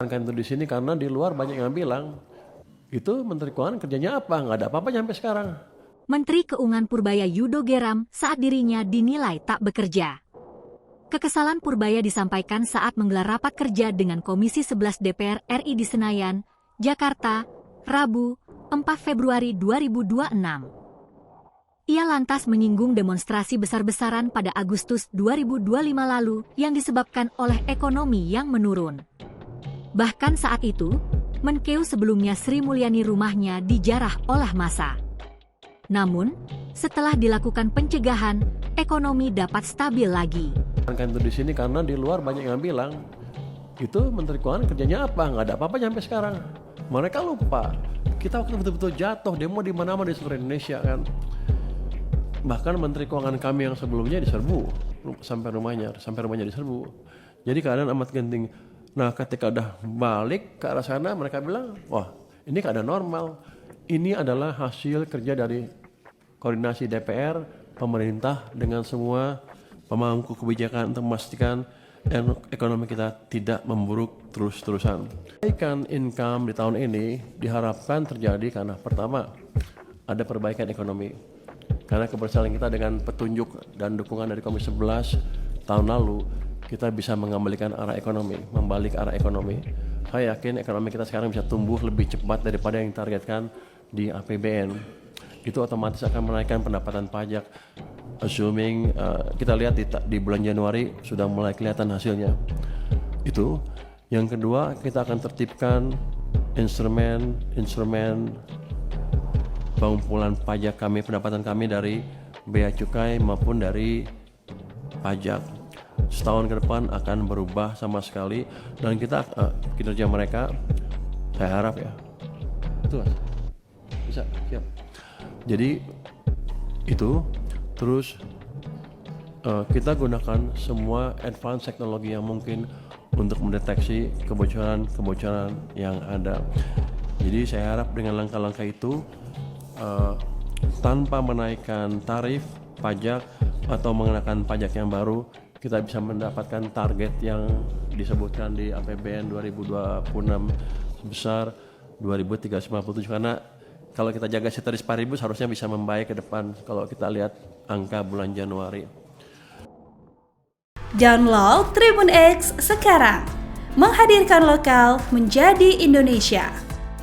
Kan itu di sini karena di luar banyak yang bilang itu Menteri Keuangan kerjanya apa? Nggak ada apa-apa sampai sekarang. Menteri Keuangan Purbaya Yudo Geram saat dirinya dinilai tak bekerja. Kekesalan Purbaya disampaikan saat menggelar rapat kerja dengan Komisi 11 DPR RI di Senayan, Jakarta, Rabu, 4 Februari 2026. Ia lantas menyinggung demonstrasi besar-besaran pada Agustus 2025 lalu yang disebabkan oleh ekonomi yang menurun. Bahkan saat itu, Menkeu sebelumnya Sri Mulyani rumahnya dijarah oleh massa. Namun, setelah dilakukan pencegahan, ekonomi dapat stabil lagi. Kan itu di sini karena di luar banyak yang bilang itu Menteri Keuangan kerjanya apa? Nggak ada apa-apa sampai sekarang. Mereka lupa. Kita waktu betul-betul jatuh demo di mana-mana di seluruh Indonesia kan. Bahkan Menteri Keuangan kami yang sebelumnya diserbu sampai rumahnya diserbu. Jadi keadaan amat genting. Nah, ketika udah balik ke arah sana, mereka bilang, wah ini keadaan normal. Ini adalah hasil kerja dari koordinasi DPR, pemerintah dengan semua pemangku kebijakan untuk memastikan ekonomi kita tidak memburuk terus-terusan. Kenaikan income di tahun ini diharapkan terjadi karena pertama, ada perbaikan ekonomi. Karena keberhasilan kita dengan petunjuk dan dukungan dari Komisi 11 tahun lalu, kita bisa mengembalikan arah ekonomi, membalik arah ekonomi. Saya yakin ekonomi kita sekarang bisa tumbuh lebih cepat daripada yang ditargetkan di APBN. Itu otomatis akan menaikkan pendapatan pajak. Assuming kita lihat di bulan Januari sudah mulai kelihatan hasilnya. Itu. Yang kedua, kita akan tertibkan instrumen pengumpulan pajak kami, pendapatan kami dari bea cukai maupun dari pajak. Setahun ke depan akan berubah sama sekali dan kita kinerja mereka saya harap ya itu bisa siap. Jadi itu terus kita gunakan semua advance teknologi yang mungkin untuk mendeteksi kebocoran yang ada. Jadi saya harap dengan langkah-langkah itu tanpa menaikkan tarif pajak atau mengenakan pajak yang baru, kita bisa mendapatkan target yang disebutkan di APBN 2026 sebesar 2.357 karena kalau kita jaga ceteris paribus harusnya bisa membaik ke depan kalau kita lihat angka bulan Januari. Download Tribun X sekarang, menghadirkan lokal menjadi Indonesia.